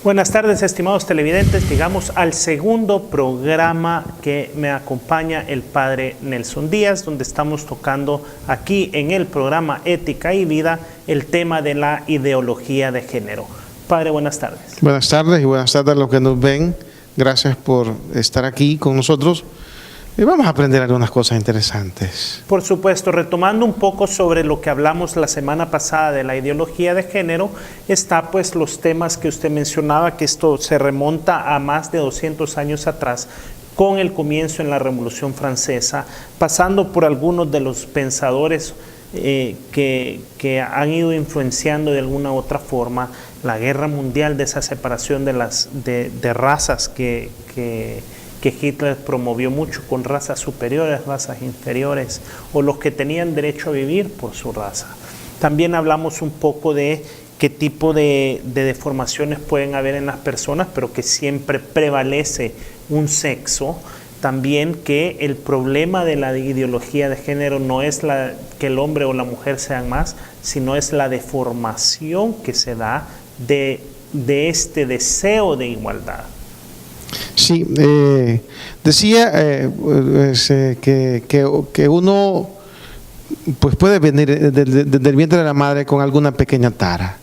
Buenas tardes, estimados televidentes. Llegamos al segundo programa que me acompaña el padre Nelson Díaz, donde estamos tocando aquí en el programa Ética y Vida el tema de la ideología de género. Padre, buenas tardes. Buenas tardes y buenas tardes a los que nos ven. Gracias por estar aquí con nosotros. Y vamos a aprender algunas cosas interesantes. Por supuesto, retomando un poco sobre lo que hablamos la semana pasada de la ideología de género, está pues los temas que usted mencionaba, que esto se remonta a más de 200 años atrás, con el comienzo en la Revolución Francesa, pasando por algunos de los pensadores que han ido influenciando de alguna u otra forma la guerra mundial, de esa separación de razas que Hitler promovió mucho, con razas superiores, razas inferiores, o los que tenían derecho a vivir por su raza. También hablamos un poco de qué tipo de deformaciones pueden haber en las personas, pero que siempre prevalece un sexo. También que el problema de la ideología de género no es que el hombre o la mujer sean más, sino es la deformación que se da de este deseo de igualdad. Sí, decía que uno pues puede venir del vientre de la madre con alguna pequeña tara,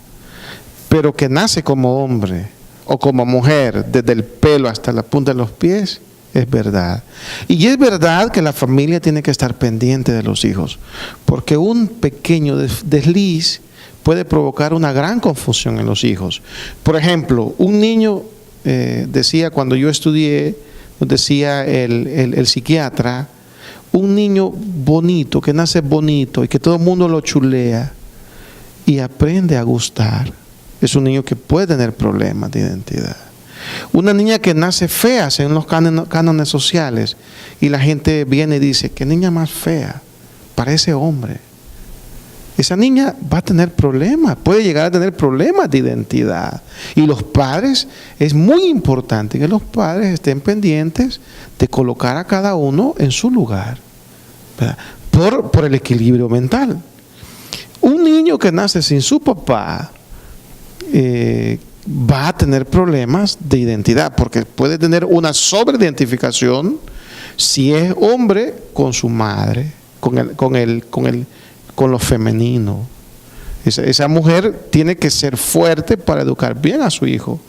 pero que nace como hombre o como mujer, desde el pelo hasta la punta de los pies, es verdad. Y es verdad que la familia tiene que estar pendiente de los hijos, porque un pequeño desliz puede provocar una gran confusión en los hijos. Por ejemplo, un niño... decía cuando yo estudié, decía el psiquiatra, un niño bonito, que nace bonito y que todo el mundo lo chulea y aprende a gustar, es un niño que puede tener problemas de identidad. Una niña que nace fea según los cánones sociales y la gente viene y dice, qué niña más fea, parece hombre. Esa niña va a tener problemas, puede llegar a tener problemas de identidad. Y los padres, es muy importante que los padres estén pendientes de colocar a cada uno en su lugar, ¿verdad? Por el equilibrio mental. Un niño que nace sin su papá va a tener problemas de identidad, porque puede tener una sobreidentificación si es hombre con su madre, con lo femenino. Esa mujer tiene que ser fuerte para educar bien a su hijo.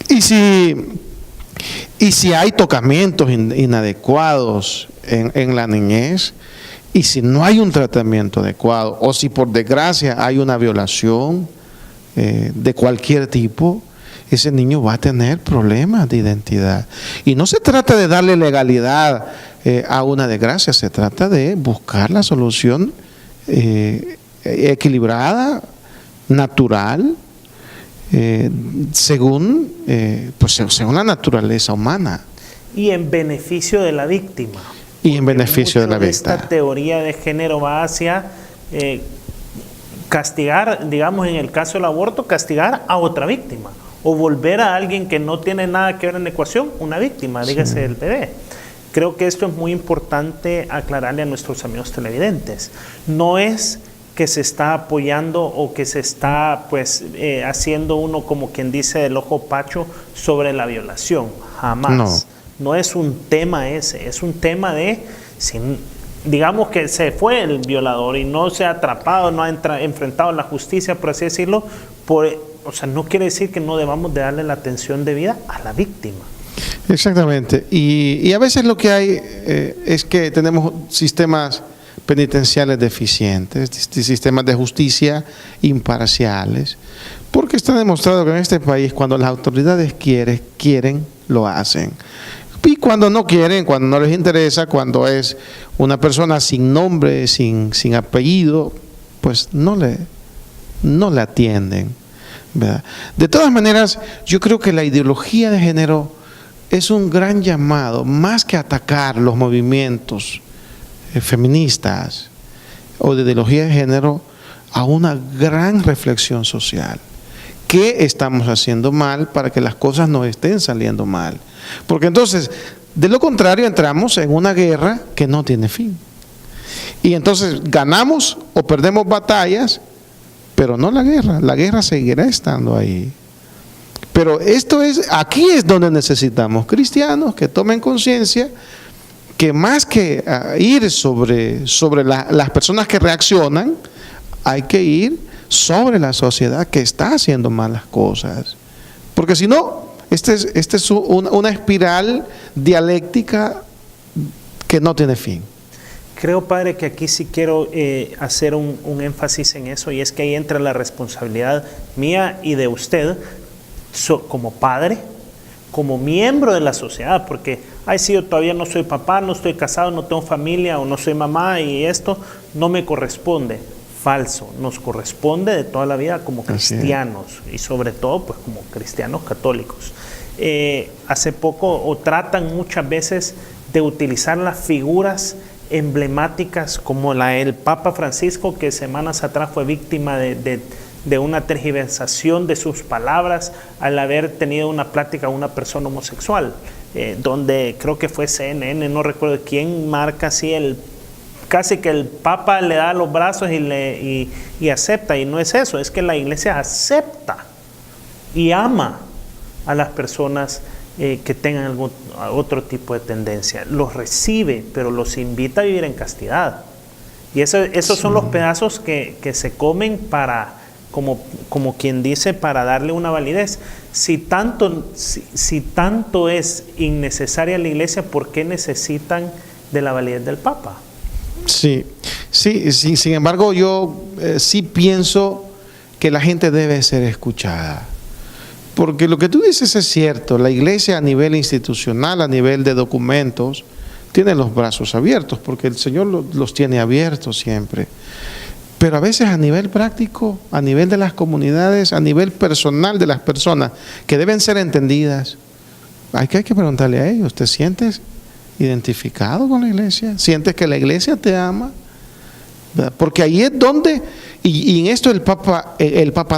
Y si hay tocamientos inadecuados en la niñez, y si no hay un tratamiento adecuado, o si por desgracia hay una violación de cualquier tipo, ese niño va a tener problemas de identidad. Y no se trata de darle legalidad a una desgracia, se trata de buscar la solución equilibrada, natural, según la naturaleza humana. Y en beneficio de la víctima. Y en beneficio de la víctima. Esta teoría de género va hacia castigar, digamos en el caso del aborto, castigar a otra víctima, o volver a alguien que no tiene nada que ver en la ecuación, una víctima, dígase el bebé. Creo que esto es muy importante aclararle a nuestros amigos televidentes. No es que se está apoyando o que se está haciendo uno, como quien dice, del ojo pacho sobre la violación. Jamás. No es un tema ese, es un tema de, digamos que se fue el violador y no se ha atrapado, no ha enfrentado a la justicia, por así decirlo, no quiere decir que no debamos de darle la atención debida a la víctima. Exactamente. Y a veces lo que hay es que tenemos sistemas penitenciales deficientes, sistemas de justicia imparciales, porque está demostrado que en este país cuando las autoridades quieren, lo hacen. Y cuando no quieren, cuando no les interesa, cuando es una persona sin nombre, sin apellido, pues no le atienden, ¿verdad? De todas maneras, yo creo que la ideología de género es un gran llamado, más que atacar los movimientos feministas o de ideología de género, a una gran reflexión social. ¿Qué estamos haciendo mal para que las cosas no estén saliendo mal? Porque entonces, de lo contrario, entramos en una guerra que no tiene fin. Y entonces ganamos o perdemos batallas, pero no la guerra seguirá estando ahí. Pero aquí es donde necesitamos cristianos que tomen conciencia que más que ir sobre las personas que reaccionan, hay que ir sobre la sociedad que está haciendo malas cosas. Porque si no, esta es una espiral dialéctica que no tiene fin. Creo, padre, que aquí sí quiero hacer un énfasis en eso, y es que ahí entra la responsabilidad mía y de usted como padre, como miembro de la sociedad, porque, sí, yo todavía no soy papá, no estoy casado, no tengo familia, o no soy mamá, y esto no me corresponde. Falso, nos corresponde de toda la vida como cristianos, y sobre todo pues como cristianos católicos. Hace poco, o tratan muchas veces de utilizar las figuras emblemáticas como el Papa Francisco, que semanas atrás fue víctima de una tergiversación de sus palabras al haber tenido una plática con una persona homosexual, donde creo que fue CNN, no recuerdo quién, marca así casi que el Papa le da los brazos y acepta, y no es eso, es que la Iglesia acepta y ama a las personas que tengan algún otro tipo de tendencia, los recibe, pero los invita a vivir en castidad. Y esos son los pedazos que se comen para, como quien dice, para darle una validez. Si tanto es innecesaria la Iglesia, ¿por qué necesitan de la validez del Papa? Sí, sin embargo yo sí pienso que la gente debe ser escuchada. Porque lo que tú dices es cierto, la Iglesia a nivel institucional, a nivel de documentos, tiene los brazos abiertos, porque el Señor los tiene abiertos siempre. Pero a veces a nivel práctico, a nivel de las comunidades, a nivel personal de las personas, que deben ser entendidas, hay que preguntarle a ellos, ¿te sientes identificado con la Iglesia? ¿Sientes que la Iglesia te ama? ¿Verdad? Porque ahí es donde, y en esto el Papa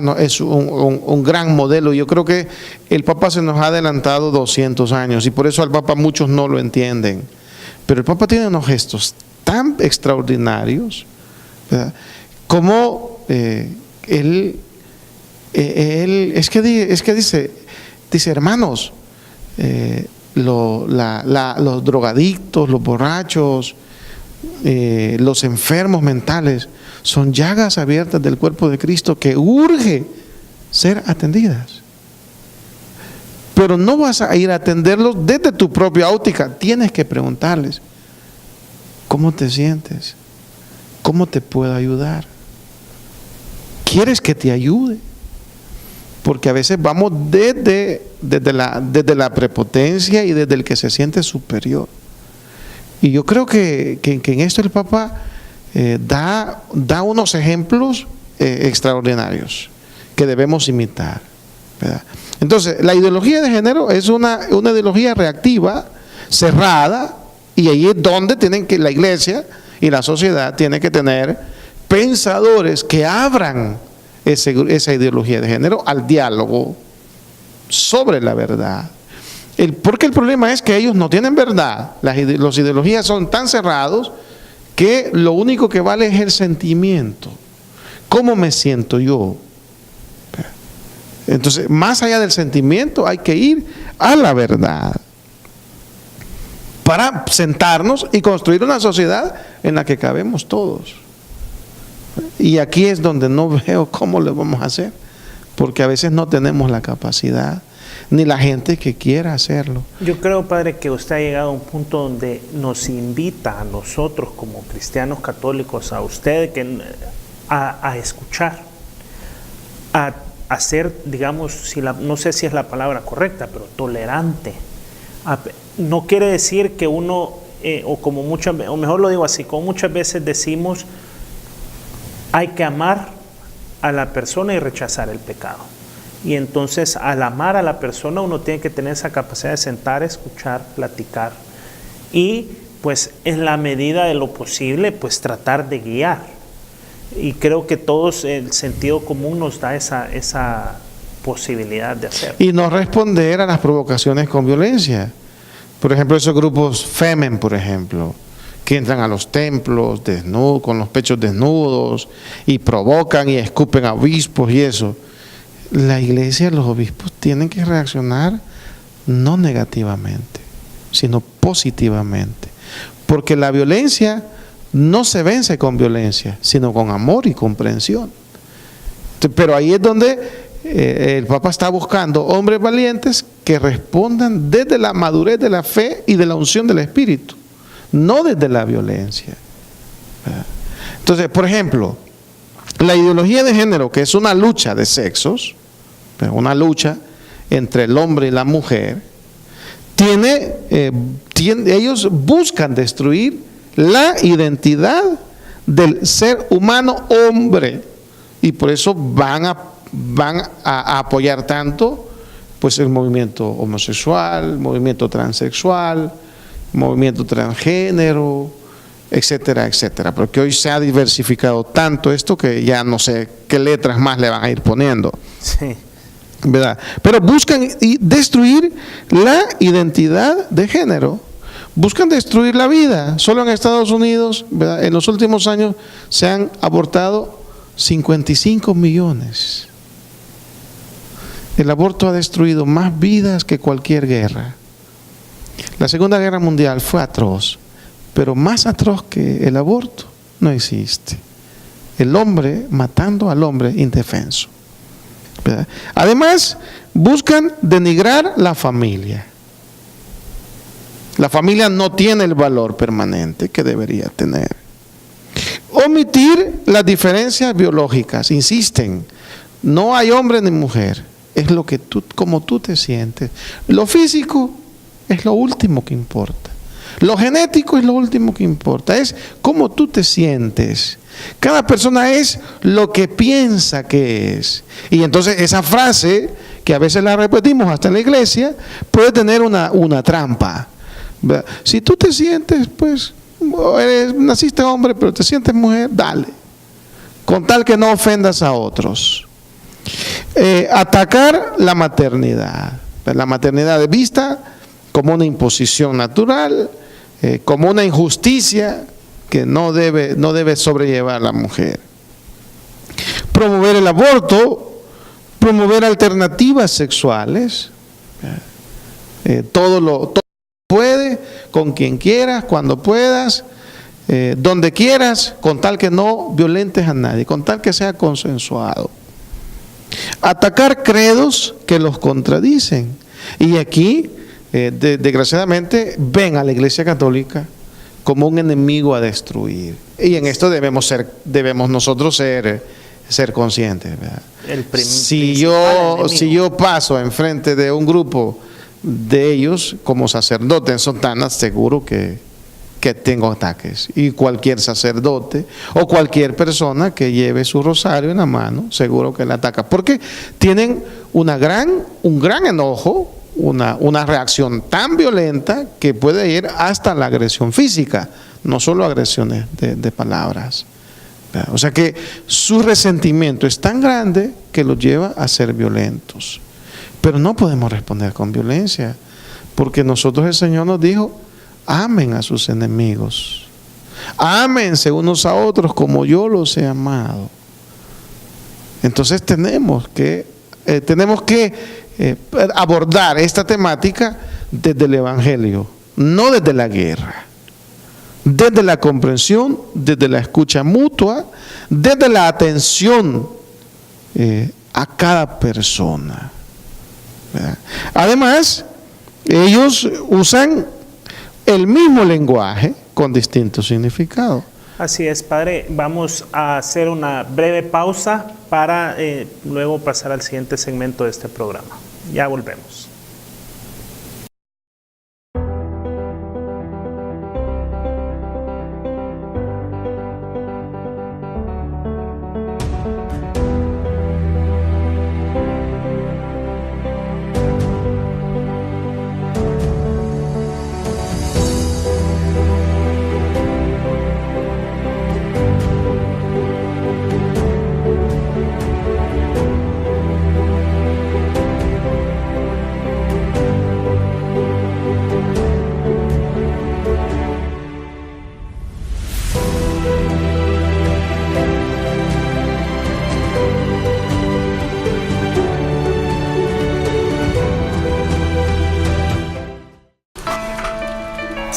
no, es un gran modelo. Yo creo que el Papa se nos ha adelantado 200 años, y por eso al Papa muchos no lo entienden. Pero el Papa tiene unos gestos tan extraordinarios, ¿verdad? Como él es que dice, hermanos, los drogadictos, los borrachos, los enfermos mentales son llagas abiertas del cuerpo de Cristo que urge ser atendidas. Pero no vas a ir a atenderlos desde tu propia óptica, tienes que preguntarles, ¿cómo te sientes? ¿Cómo te puedo ayudar? ¿Quieres que te ayude? Porque a veces vamos desde la prepotencia y desde el que se siente superior. Y yo creo que en esto el Papa da unos ejemplos extraordinarios que debemos imitar, ¿verdad? Entonces, la ideología de género es una ideología reactiva, cerrada, y ahí es donde la Iglesia y la sociedad tienen que tener pensadores que abran esa ideología de género al diálogo sobre la verdad. Porque el problema es que ellos no tienen verdad. Las ideologías son tan cerrados que lo único que vale es el sentimiento. ¿Cómo me siento yo? Entonces, más allá del sentimiento, hay que ir a la verdad para sentarnos y construir una sociedad en la que cabemos todos. Y aquí es donde no veo cómo lo vamos a hacer, porque a veces no tenemos la capacidad ni la gente que quiera hacerlo. Yo creo, padre, que usted ha llegado a un punto donde nos invita a nosotros como cristianos católicos, a usted, a escuchar, a ser, digamos, no sé si es la palabra correcta, pero tolerante. No quiere decir que uno, o mejor lo digo así, como muchas veces decimos, hay que amar a la persona y rechazar el pecado. Y entonces, al amar a la persona, uno tiene que tener esa capacidad de sentar, escuchar, platicar y, pues, en la medida de lo posible, pues, tratar de guiar. Y creo que todos, el sentido común nos da esa posibilidad de hacerlo. Y no responder a las provocaciones con violencia. Por ejemplo, esos grupos Femen, por ejemplo, que entran a los templos desnudos, con los pechos desnudos, y provocan y escupen a obispos y eso. la iglesia, los obispos tienen que reaccionar no negativamente, sino positivamente. Porque la violencia no se vence con violencia, sino con amor y comprensión. Pero ahí es donde el Papa está buscando hombres valientes que respondan desde la madurez de la fe y de la unción del Espíritu, no desde la violencia. Entonces, por ejemplo, la ideología de género, que es una lucha de sexos, una lucha entre el hombre y la mujer, ellos buscan destruir la identidad del ser humano hombre, y por eso van a apoyar tanto pues el movimiento homosexual, el movimiento transexual, el movimiento transgénero, etcétera, etcétera, porque hoy se ha diversificado tanto esto que ya no sé qué letras más le van a ir poniendo. Sí. ¿Verdad? Pero buscan destruir la identidad de género, buscan destruir la vida. Solo en Estados Unidos, ¿verdad?, en los últimos años se han abortado 55 millones. El aborto ha destruido más vidas que cualquier guerra. La Segunda Guerra Mundial fue atroz, pero más atroz que el aborto no existe. El hombre matando al hombre indefenso. ¿Verdad? Además, buscan denigrar la familia. La familia no tiene el valor permanente que debería tener. Omitir las diferencias biológicas. Insisten, no hay hombre ni mujer. Es lo que como tú te sientes. Lo físico es lo último que importa. Lo genético es lo último que importa. Es cómo tú te sientes. Cada persona es lo que piensa que es. Y entonces esa frase, que a veces la repetimos hasta en la iglesia, puede tener una trampa. ¿Verdad? Si tú te sientes, pues, naciste hombre, pero te sientes mujer, dale. Con tal que no ofendas a otros. Atacar la maternidad. La maternidad vista como una imposición natural, como una injusticia que no debe sobrellevar la mujer. Promover el aborto, promover alternativas sexuales, todo puede, con quien quieras, cuando puedas, donde quieras, con tal que no violentes a nadie, con tal que sea consensuado. Atacar credos que los contradicen. Y aquí, desgraciadamente, ven a la Iglesia Católica como un enemigo a destruir. Y en esto debemos nosotros ser conscientes, ¿verdad? Si yo paso enfrente de un grupo de ellos como sacerdote en sotana, seguro que tengo ataques. Y cualquier sacerdote o cualquier persona que lleve su rosario en la mano, seguro que le ataca. Porque tienen un gran enojo, una reacción tan violenta que puede ir hasta la agresión física, no solo agresiones de palabras. O sea que su resentimiento es tan grande que los lleva a ser violentos. Pero no podemos responder con violencia, porque nosotros, el Señor nos dijo: amen a sus enemigos, ámense unos a otros como yo los he amado. Entonces tenemos que abordar esta temática desde el Evangelio, no desde la guerra, desde la comprensión, desde la escucha mutua, desde la atención a cada persona. ¿Verdad? Además, ellos usan el mismo lenguaje con distinto significado. Así es, Padre. Vamos a hacer una breve pausa para luego pasar al siguiente segmento de este programa. Ya volvemos.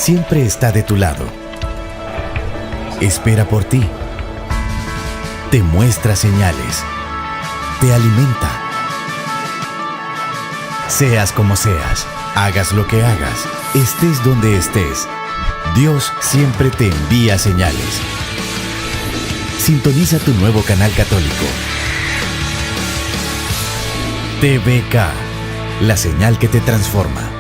siempre está de tu lado. Espera por ti. Te muestra señales. Te alimenta. Seas como seas, hagas lo que hagas, estés donde estés, Dios siempre te envía señales. Sintoniza tu nuevo canal católico. TVK, la señal que te transforma.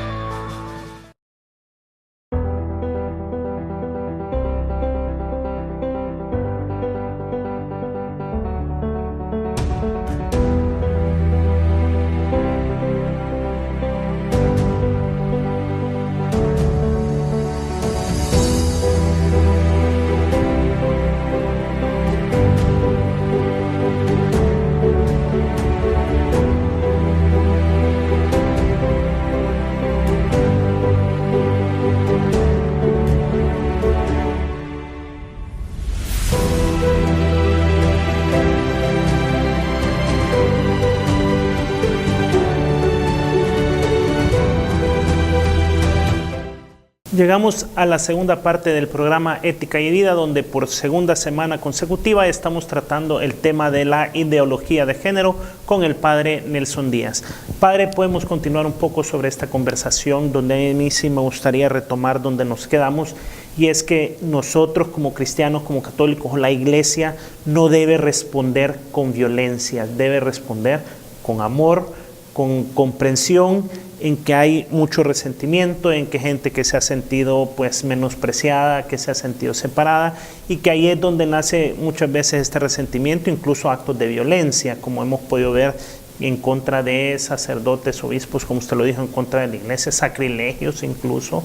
Llegamos a la segunda parte del programa Ética y Vida, donde por segunda semana consecutiva estamos tratando el tema de la ideología de género con el padre Nelson Díaz. Padre, podemos continuar un poco sobre esta conversación, donde a mí sí me gustaría retomar donde nos quedamos, y es que nosotros como cristianos, como católicos, la Iglesia no debe responder con violencia, debe responder con amor, con comprensión, en que hay mucho resentimiento, en que gente que se ha sentido pues menospreciada, que se ha sentido separada, y que ahí es donde nace muchas veces este resentimiento, incluso actos de violencia, como hemos podido ver en contra de sacerdotes, obispos, como usted lo dijo, en contra de la iglesia, sacrilegios incluso,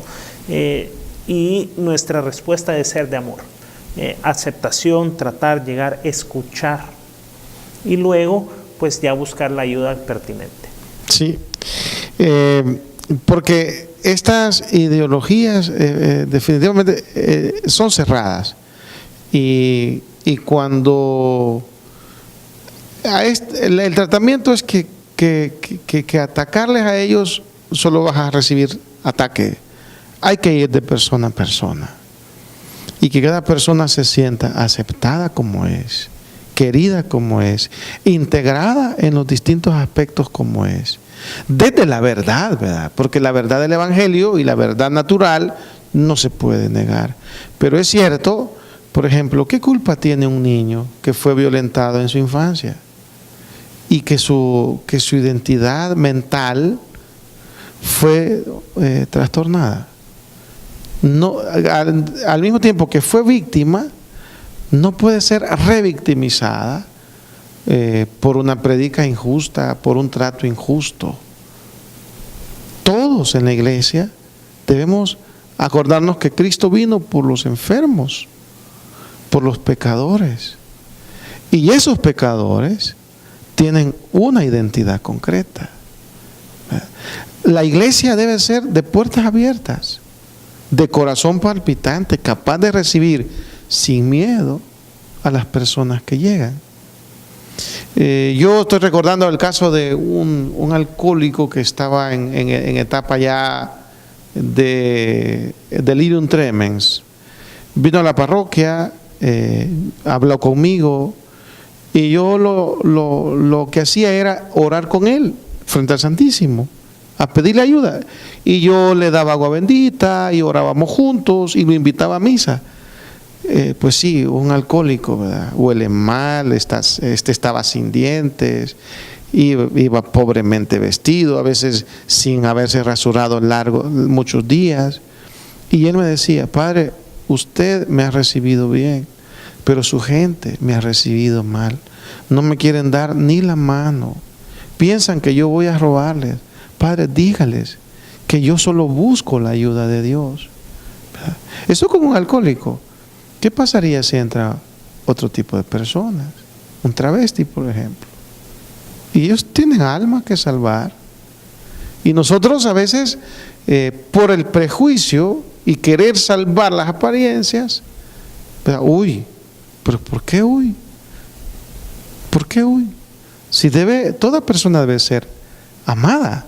y nuestra respuesta debe ser de amor, aceptación, tratar, llegar, escuchar, y luego pues ya buscar la ayuda pertinente. Sí, porque estas ideologías definitivamente son cerradas, y cuando el tratamiento es que atacarles a ellos solo vas a recibir ataque. Hay que ir de persona a persona y que cada persona se sienta aceptada como es, querida como es, integrada en los distintos aspectos como es, desde la verdad, ¿verdad? Porque la verdad del Evangelio y la verdad natural no se puede negar. Pero es cierto, por ejemplo, ¿qué culpa tiene un niño que fue violentado en su infancia y que su identidad mental fue trastornada? No, al mismo tiempo que fue víctima, no puede ser revictimizada por una predica injusta, por un trato injusto. Todos en la iglesia debemos acordarnos que Cristo vino por los enfermos, por los pecadores, y esos pecadores tienen una identidad concreta. La iglesia debe ser de puertas abiertas, de corazón palpitante, capaz de recibir sin miedo a las personas que llegan. Yo estoy recordando el caso de un alcohólico que estaba en etapa ya de delirium tremens. Vino a la parroquia, habló conmigo, y yo lo que hacía era orar con él frente al Santísimo, a pedirle ayuda, y yo le daba agua bendita y orábamos juntos y lo invitaba a misa. Pues sí, un alcohólico, ¿verdad? Huele mal, estaba sin dientes, iba pobremente vestido, a veces sin haberse rasurado muchos días, y él me decía: padre, usted me ha recibido bien, pero su gente me ha recibido mal, no me quieren dar ni la mano, piensan que yo voy a robarles. Padre, dígales que yo solo busco la ayuda de Dios. ¿Verdad? Eso como un alcohólico. ¿Qué pasaría si entra otro tipo de personas? Un travesti, por ejemplo. Y ellos tienen alma que salvar. Y nosotros a veces, por el prejuicio y querer salvar las apariencias, pero ¿por qué huye? ¿Por qué huye? Si toda persona debe ser amada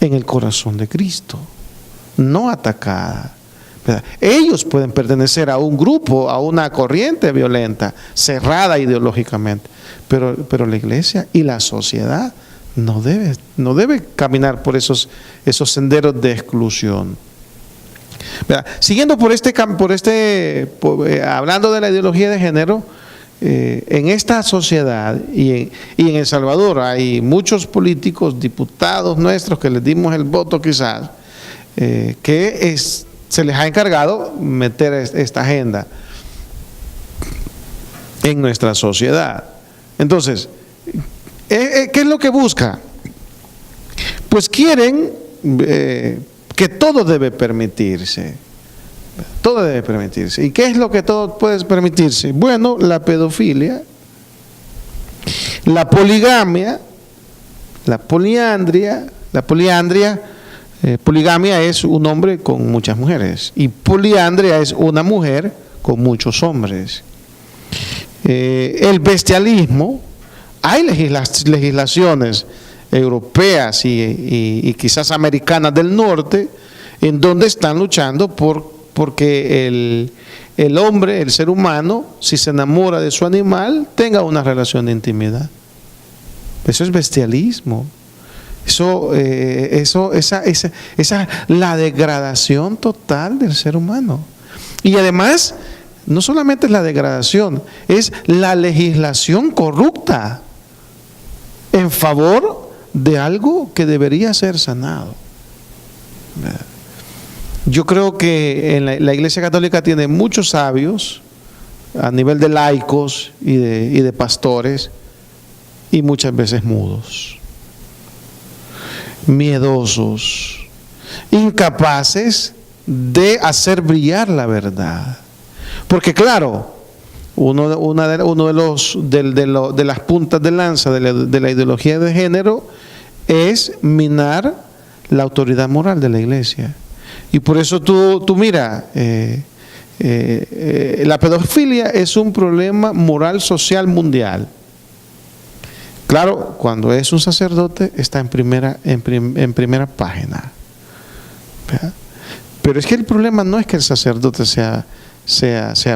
en el corazón de Cristo, no atacada, ¿verdad? Ellos pueden pertenecer a un grupo, a una corriente violenta, cerrada ideológicamente, pero la iglesia y la sociedad no debe caminar por esos senderos de exclusión. ¿Verdad? Siguiendo hablando de la ideología de género, en esta sociedad y en El Salvador hay muchos políticos, diputados nuestros que les dimos el voto quizás, se les ha encargado meter esta agenda en nuestra sociedad. Entonces, ¿qué es lo que busca? Pues quieren que todo debe permitirse. Todo debe permitirse. ¿Y qué es lo que todo puede permitirse? Bueno, la pedofilia, la poligamia, la poliandria. Poligamia es un hombre con muchas mujeres y poliandria es una mujer con muchos hombres. El bestialismo, hay legislaciones europeas y quizás americanas del norte en donde están luchando porque el hombre, el ser humano, si se enamora de su animal, tenga una relación de intimidad. Eso es bestialismo. Esa la degradación total del ser humano. Y además, no solamente es la degradación, es la legislación corrupta en favor de algo que debería ser sanado. Yo creo que en la Iglesia Católica tiene muchos sabios a nivel de laicos y de pastores, y muchas veces mudos, miedosos, incapaces de hacer brillar la verdad. Porque claro, uno de las puntas de lanza de la ideología de género es minar la autoridad moral de la iglesia. Y por eso tú mira, la pedofilia es un problema moral social mundial. Claro, cuando es un sacerdote está en primera página. ¿Verdad? Pero es que el problema no es que el sacerdote sea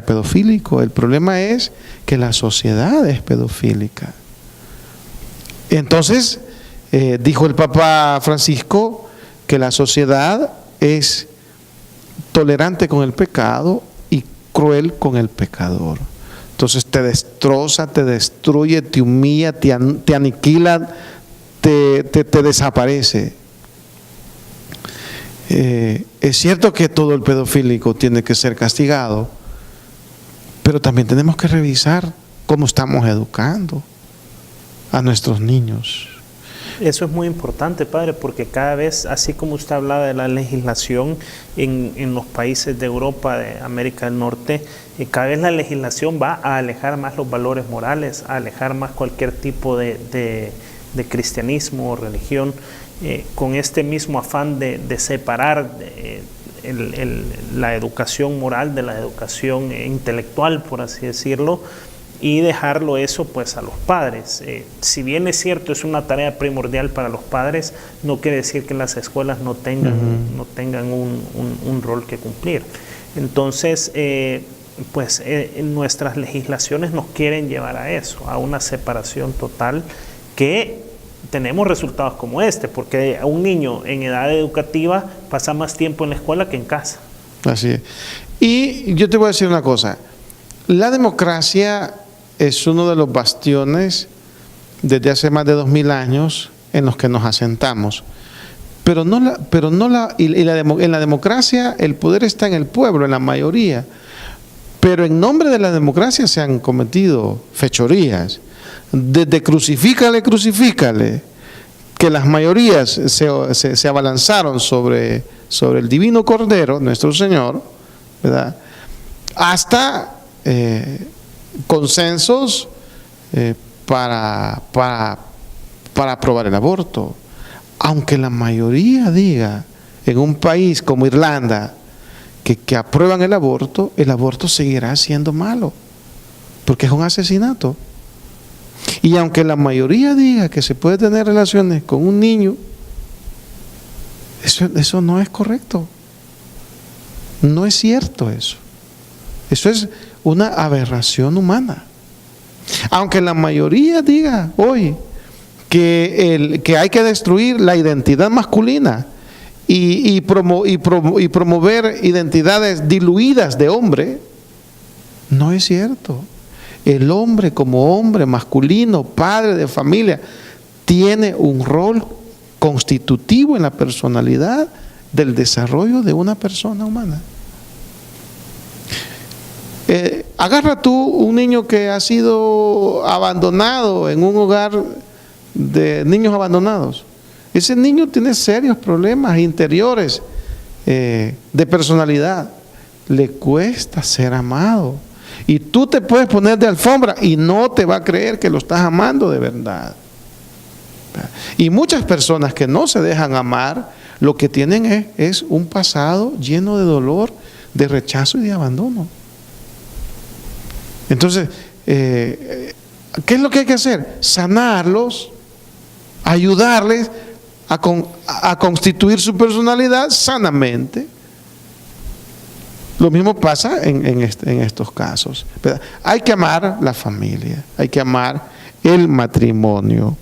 pedofílico, el problema es que la sociedad es pedofílica. Entonces, dijo el Papa Francisco que la sociedad es tolerante con el pecado y cruel con el pecador. Entonces te destroza, te destruye, te humilla, te aniquila, te desaparece. Es cierto que todo el pedofílico tiene que ser castigado, pero también tenemos que revisar cómo estamos educando a nuestros niños. Eso es muy importante, padre, porque cada vez, así como usted hablaba de la legislación en los países de Europa, de América del Norte, cada vez la legislación va a alejar más los valores morales, a alejar más cualquier tipo de cristianismo o religión, con este mismo afán de separar la educación moral de la educación intelectual, por así decirlo, y dejarlo eso pues a los padres. Si bien es cierto, es una tarea primordial para los padres, no quiere decir que las escuelas no tengan un rol que cumplir. Entonces, nuestras legislaciones nos quieren llevar a eso, a una separación total, que tenemos resultados como este, porque un niño en edad educativa pasa más tiempo en la escuela que en casa. Así es. Y yo te voy a decir una cosa, la democracia es uno de los bastiones desde hace más de 2000 años en los que nos asentamos. En la democracia el poder está en el pueblo, en la mayoría. Pero en nombre de la democracia se han cometido fechorías. Desde crucifícale, que las mayorías se abalanzaron sobre el divino Cordero, nuestro Señor, ¿verdad? Hasta consensos para aprobar el aborto. Aunque la mayoría diga en un país como Irlanda que aprueban el aborto seguirá siendo malo, porque es un asesinato. Y aunque la mayoría diga que se puede tener relaciones con un niño, eso no es correcto. No es cierto eso. Eso es una aberración humana. Aunque la mayoría diga hoy que hay que destruir la identidad masculina y promover identidades diluidas de hombre, no es cierto. El hombre como hombre masculino, padre de familia, tiene un rol constitutivo en la personalidad del desarrollo de una persona humana. Agarra tú un niño que ha sido abandonado en un hogar de niños abandonados. Ese niño tiene serios problemas interiores de personalidad. Le cuesta ser amado. Y tú te puedes poner de alfombra y no te va a creer que lo estás amando de verdad. Y muchas personas que no se dejan amar, lo que tienen es un pasado lleno de dolor, de rechazo y de abandono. Entonces, ¿qué es lo que hay que hacer? Sanarlos, ayudarles a constituir su personalidad sanamente. Lo mismo pasa en estos casos, ¿verdad? Hay que amar la familia, hay que amar el matrimonio.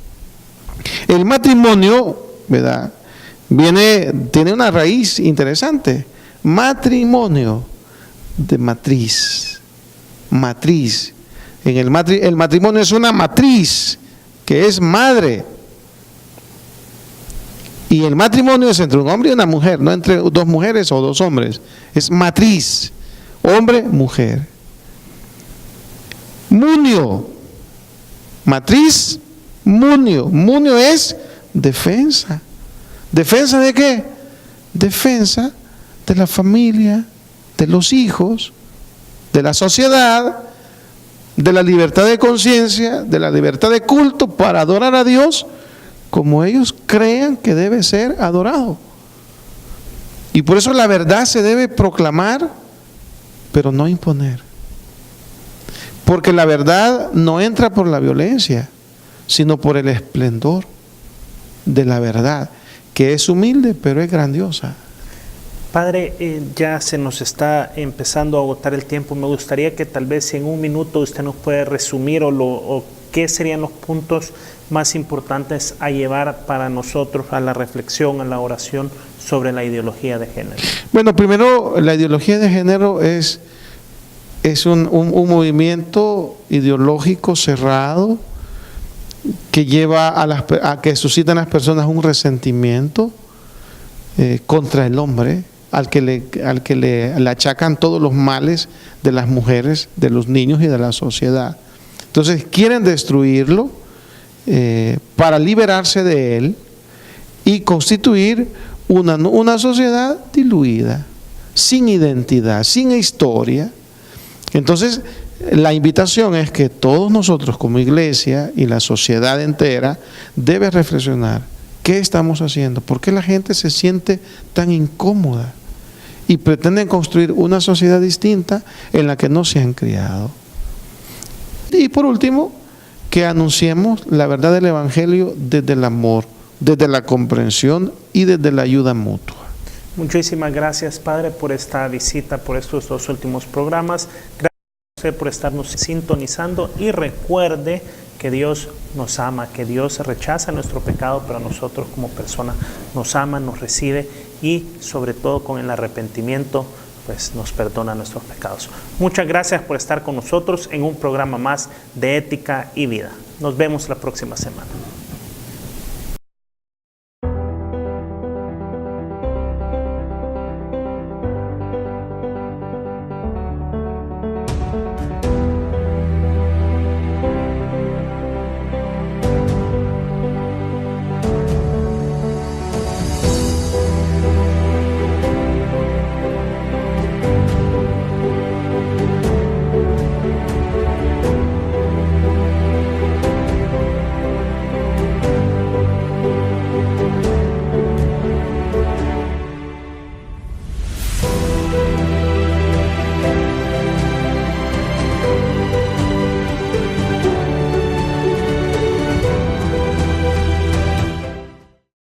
El matrimonio, ¿verdad?, tiene una raíz interesante. Matrimonio, de matriz. Matriz. El matrimonio es una matriz que es madre. Y el matrimonio es entre un hombre y una mujer, no entre dos mujeres o dos hombres. Es matriz, hombre, mujer. Munio, matriz, munio. Munio es defensa. ¿Defensa de qué? Defensa de la familia, de los hijos, de la sociedad, de la libertad de conciencia, de la libertad de culto para adorar a Dios como ellos crean que debe ser adorado. Y por eso la verdad se debe proclamar, pero no imponer. Porque la verdad no entra por la violencia, sino por el esplendor de la verdad, que es humilde, pero es grandiosa. Padre, ya se nos está empezando a agotar el tiempo. Me gustaría que tal vez en un minuto usted nos pueda resumir o qué serían los puntos más importantes a llevar para nosotros a la reflexión, a la oración sobre la ideología de género. Bueno, primero, la ideología de género es un movimiento ideológico cerrado que lleva a que suscita en las personas un resentimiento contra el hombre, al que le achacan todos los males de las mujeres, de los niños y de la sociedad. Entonces quieren destruirlo para liberarse de él y constituir una sociedad diluida, sin identidad, sin historia. Entonces la invitación es que todos nosotros como iglesia y la sociedad entera debe reflexionar qué estamos haciendo, por qué la gente se siente tan incómoda y pretenden construir una sociedad distinta en la que no se han criado. Y por último, que anunciemos la verdad del Evangelio desde el amor, desde la comprensión y desde la ayuda mutua. Muchísimas gracias, Padre, por esta visita, por estos 2 últimos programas. Gracias a usted por estarnos sintonizando y recuerde que Dios nos ama, que Dios rechaza nuestro pecado, pero a nosotros como personas nos ama, nos recibe y sobre todo con el arrepentimiento pues nos perdona nuestros pecados. Muchas gracias por estar con nosotros en un programa más de Ética y Vida. Nos vemos la próxima semana.